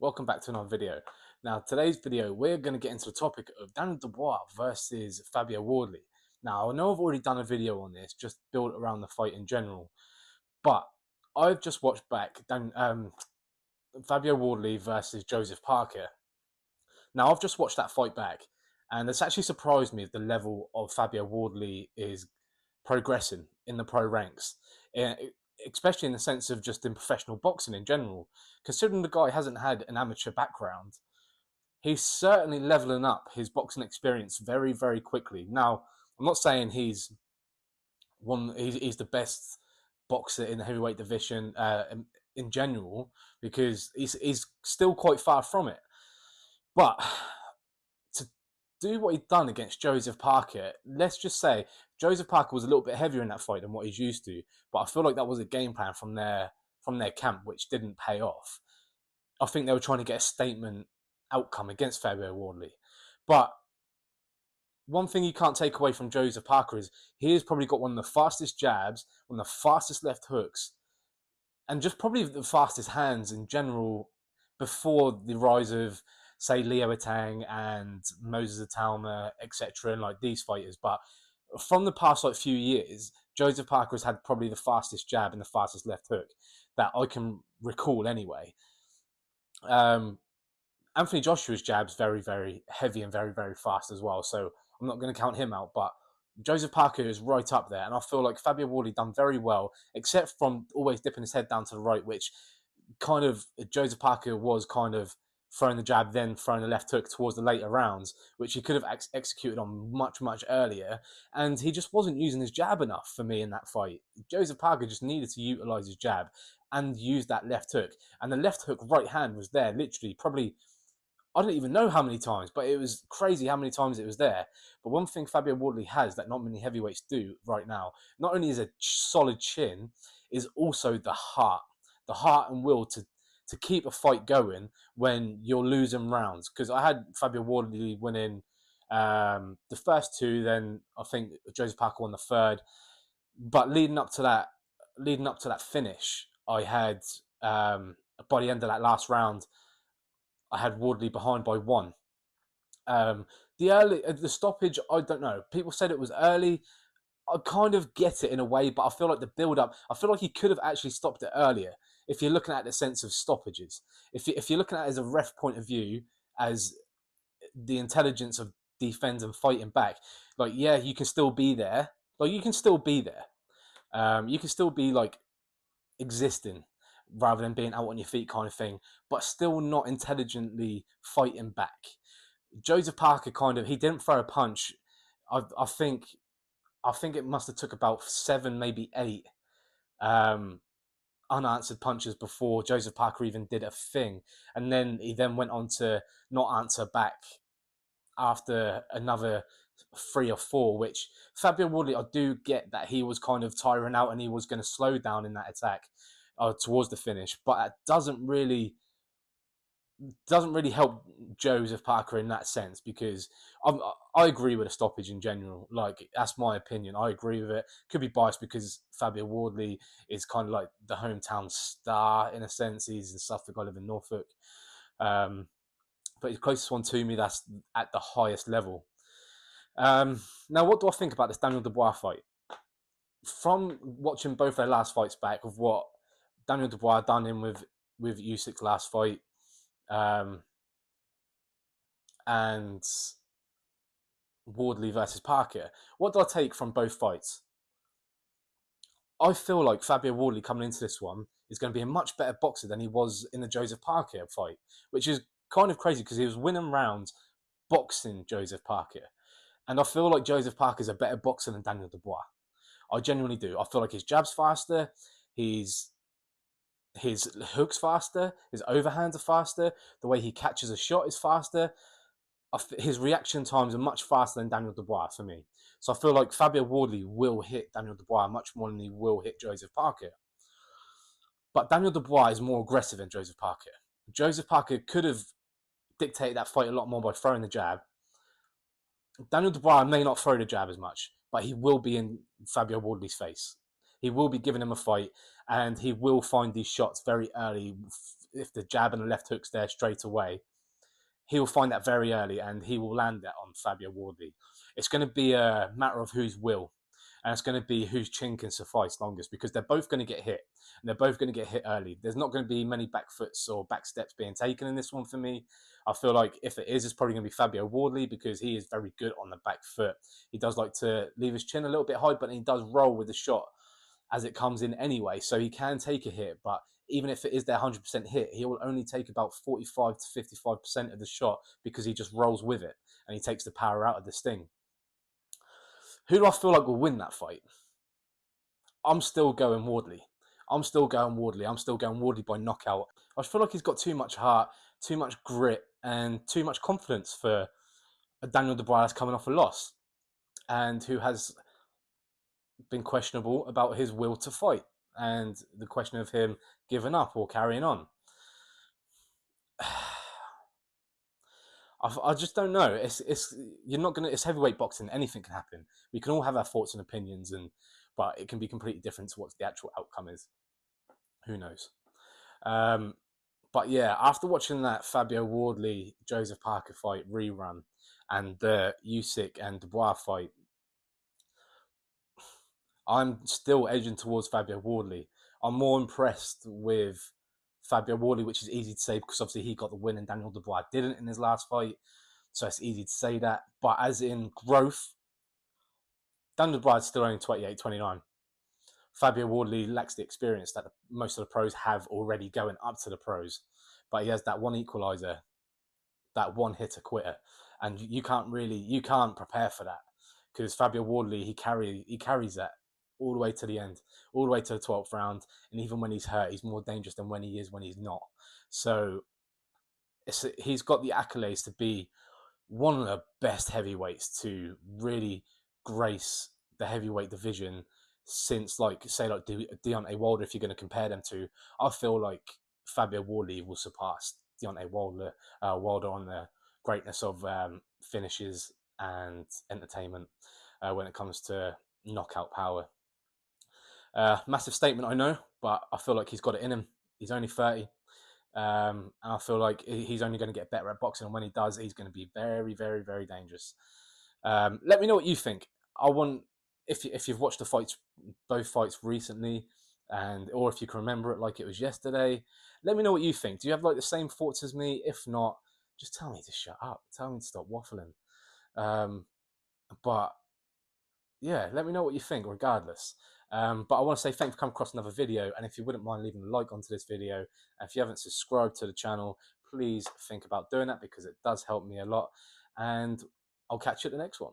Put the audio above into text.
Welcome back to another video. Now, today's video, we're going to get into the topic of Dubois versus Fabio Wardley. Now, I know I've already done a video on this, just built around the fight in general, but I've just watched back Fabio Wardley versus Joseph Parker. Now, I've just watched that fight back, and it's actually surprised me at the level of Fabio Wardley is progressing in the pro ranks, especially in the sense of just in professional boxing in general. Considering the guy hasn't had an amateur background, he's certainly leveling up his boxing experience very, very quickly. Now, I'm not saying he's the best boxer in the heavyweight division in general, because he's still quite far from it. But to do what he'd done against Joseph Parker, let's just say Joseph Parker was a little bit heavier in that fight than what he's used to, but I feel like that was a game plan from their camp, which didn't pay off. I think they were trying to get a statement outcome against Fabio Wardley. But one thing you can't take away from Joseph Parker is he's probably got one of the fastest jabs, one of the fastest left hooks, and just probably the fastest hands in general before the rise of, say, Leo Atang and Moses Atalma, etc., and like these fighters. But from the past few years, Joseph Parker has had probably the fastest jab and the fastest left hook that I can recall anyway. Anthony Joshua's jab's very, very heavy and very, very fast as well, so I'm not going to count him out, but Joseph Parker is right up there, and I feel like Fabio Wardley done very well, except from always dipping his head down to the right, which kind of Joseph Parker was kind of throwing the jab, then throwing the left hook towards the later rounds, which he could have executed on much, much earlier, and he just wasn't using his jab enough for me in that fight. Joseph Parker just needed to utilize his jab and use that left hook, and the left hook right hand was there literally probably, I don't even know how many times, but it was crazy how many times it was there. But one thing Fabio Wardley has that not many heavyweights do right now, not only is a solid chin, is also the heart and will to keep a fight going when you're losing rounds. Because I had Fabio Wardley winning the first two, then I think Joseph Parker won the third. But leading up to that finish, I had by the end of that last round, I had Wardley behind by one. The stoppage, I don't know. People said it was early. I kind of get it in a way, but I feel like the build-up, I feel like he could have actually stopped it earlier. If you're looking at the sense of stoppages, if you're looking at it as a ref point of view, as the intelligence of defense and fighting back, like, yeah, you can still be there. Like, you can still be there. You can still be like existing rather than being out on your feet kind of thing, but still not intelligently fighting back. Joseph Parker he didn't throw a punch. I think it must have took about 7, maybe 8 unanswered punches before Joseph Parker even did a thing, and then he went on to not answer back after another 3 or 4. Which Fabio Wardley, I do get that he was kind of tiring out and he was going to slow down in that attack towards the finish, but it doesn't really help Joseph Parker in that sense, because I agree with a stoppage in general. Like, that's my opinion. I agree with it. Could be biased because Fabio Wardley is kind of like the hometown star in a sense. He's in Suffolk. I live in Norfolk. But the closest one to me that's at the highest level. Now, what do I think about this Daniel Dubois fight? From watching both their last fights back, of what Daniel Dubois done in with Usyk's last fight, and Wardley versus Parker, what do I take from both fights? I feel like Fabio Wardley coming into this one is going to be a much better boxer than he was in the Joseph Parker fight, which is kind of crazy because he was winning rounds boxing Joseph Parker. And I feel like Joseph Parker is a better boxer than Daniel Dubois. I genuinely do. I feel like his jab's faster, his hook's faster, his overhands are faster, the way he catches a shot is faster. His reaction times are much faster than Daniel Dubois for me. So I feel like Fabio Wardley will hit Daniel Dubois much more than he will hit Joseph Parker. But Daniel Dubois is more aggressive than Joseph Parker. Joseph Parker could have dictated that fight a lot more by throwing the jab. Daniel Dubois may not throw the jab as much, but he will be in Fabio Wardley's face. He will be giving him a fight, and he will find these shots very early, if the jab and the left hook's there straight away, he will find that very early and he will land that on Fabio Wardley. It's going to be a matter of whose will, and it's going to be whose chin can suffice longest, because they're both going to get hit, and they're both going to get hit early. There's not going to be many back foots or back steps being taken in this one for me. I feel like if it is, it's probably going to be Fabio Wardley, because he is very good on the back foot. He does like to leave his chin a little bit high, but he does roll with the shot as it comes in anyway, so he can take a hit. But even if it is their 100% hit, he will only take about 45 to 55% of the shot, because he just rolls with it and he takes the power out of the sting. Who do I feel like will win that fight? I'm still going Wardley. I'm still going Wardley by knockout. I feel like he's got too much heart, too much grit, and too much confidence for a Daniel Dubois that's coming off a loss, and who has been questionable about his will to fight, and the question of him giving up or carrying on. I just don't know. You're not gonna. It's heavyweight boxing. Anything can happen. We can all have our thoughts and opinions, but it can be completely different to what the actual outcome is. Who knows? But yeah, after watching that Fabio Wardley Joseph Parker fight rerun and the Usyk and Dubois fight, I'm still edging towards Fabio Wardley. I'm more impressed with Fabio Wardley, which is easy to say because obviously he got the win and Daniel Dubois didn't in his last fight. So it's easy to say that. But as in growth, Daniel Dubois is still only 28, 29. Fabio Wardley lacks the experience that most of the pros have already going up to the pros. But he has that one equalizer, that one hitter quitter. And you can't prepare for that. Because Fabio Wardley, he carries that all the way to the end, all the way to the 12th round. And even when he's hurt, he's more dangerous than when he is when he's not. So he's got the accolades to be one of the best heavyweights to really grace the heavyweight division since, like, say, like Deontay Wilder. If you're going to compare them to, I feel like Fabio Wardley will surpass Deontay Wilder on the greatness of finishes and entertainment when it comes to knockout power. Massive statement, I know, but I feel like he's got it in him. He's only 30. And I feel like he's only going to get better at boxing, and when he does, he's going to be very, very, very dangerous. Let me know what you think. I want, if you've watched the fights, both fights recently, or if you can remember it like it was yesterday, let me know what you think. Do you have like the same thoughts as me? If not, just tell me to shut up. Tell me to stop waffling. But yeah, let me know what you think regardless. But I want to say thanks for coming across another video, and if you wouldn't mind leaving a like onto this video, and if you haven't subscribed to the channel, please think about doing that, because it does help me a lot, and I'll catch you at the next one.